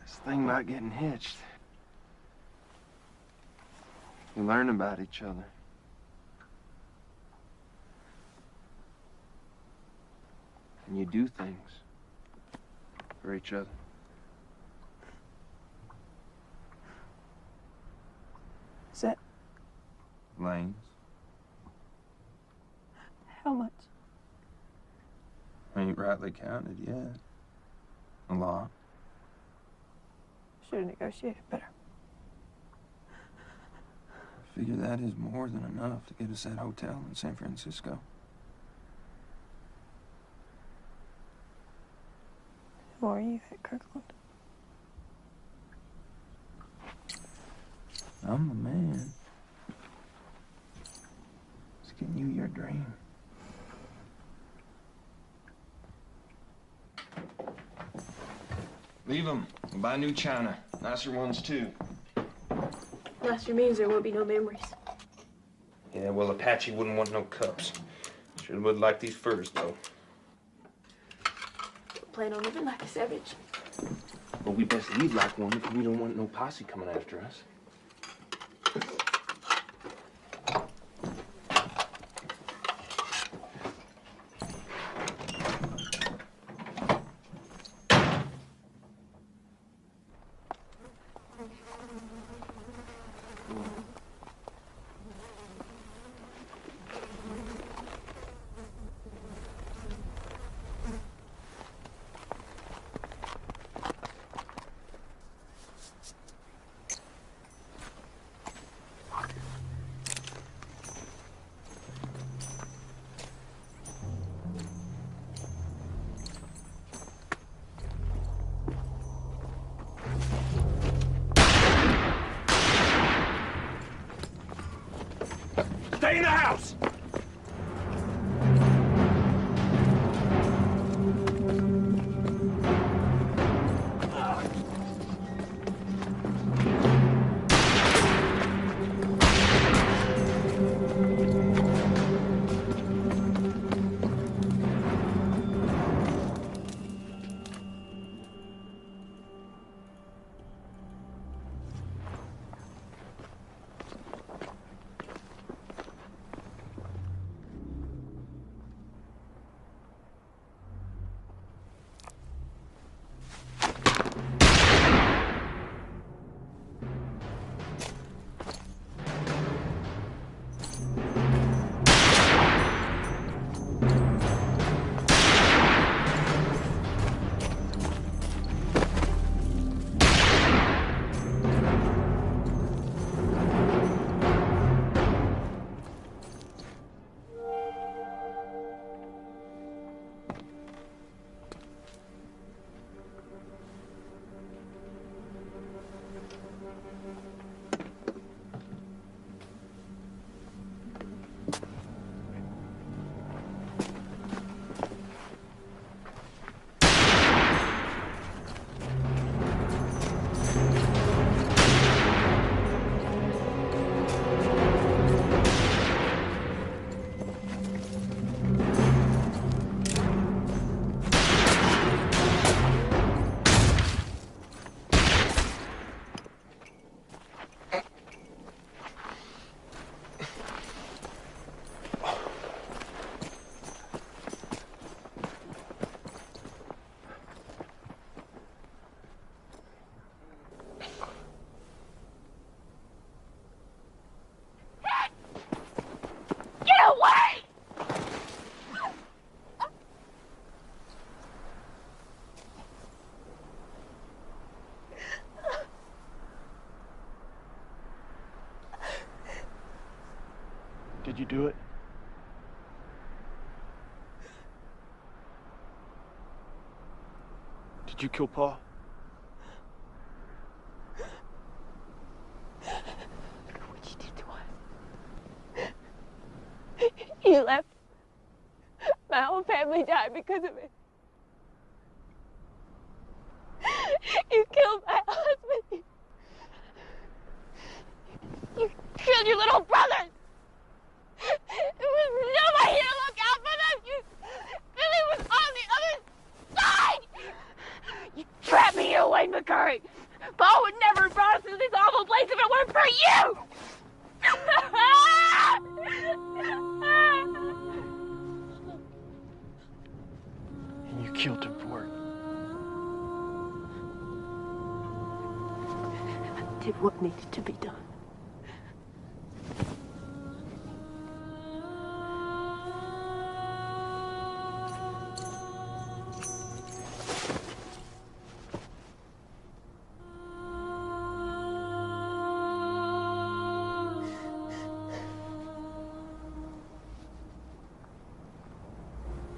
this thing about getting hitched. You learn about each other. And you do things for each other. Is that Lanes. how much? Ain't rightly counted yet. A lot. Should have negotiated better. I figure that is more than enough to get us that hotel in San Francisco. Who are you at Kirkland? I'm the man. It's getting you your dream. Leave them. We'll buy new china. Nicer ones, too. Nicer means there won't be no memories. Yeah, well, Apache wouldn't want no cups. Sure would like these furs, though. Plan on living like a savage. But we best leave like one if we don't want no posse coming after us. Stay in the house! Did you do it? Did you kill Paul? What you did to us. You left. My whole family died because of it. You killed my husband. You killed your little brothers. There was nobody to look out for them. Billy was on the other side. You trapped me here, Wayne McCurry. Paul would never have brought us to this awful place if it weren't for you. And you killed him for it. I did what needed to be done.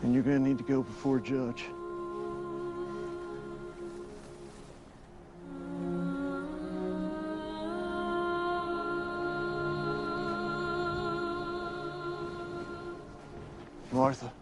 And you're gonna need to go before a judge. Martha.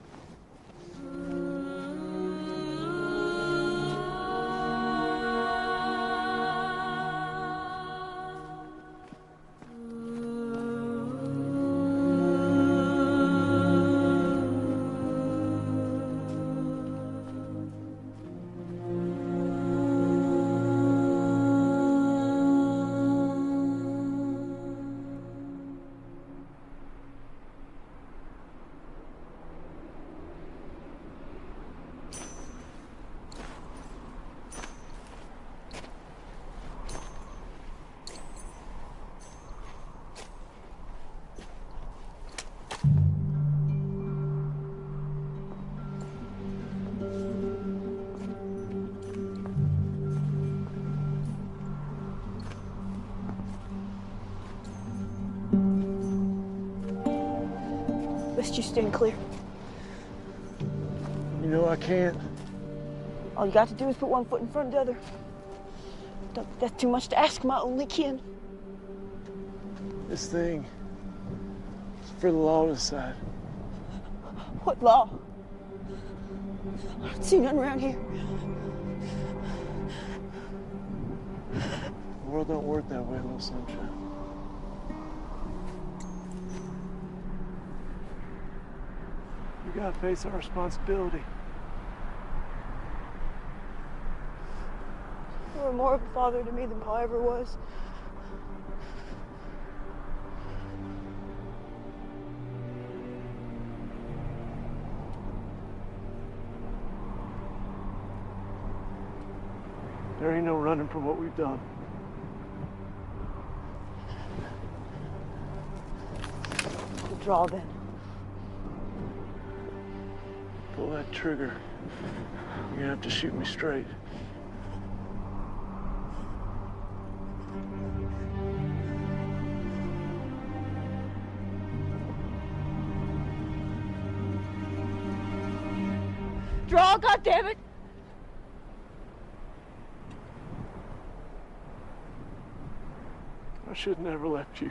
Best you stand clear. You know I can't. All you got to do is put one foot in front of the other. Don't think that's too much to ask my only kin. This thing, It's for the law to decide. What law? I don't see none around here. The world don't work that way, little sunshine. You gotta face our responsibility. You were more of a father to me than Pa ever was. There ain't no running from what we've done. We'll draw then. Pull that trigger. You're gonna have to shoot me straight. Draw, goddammit! I should have never left you.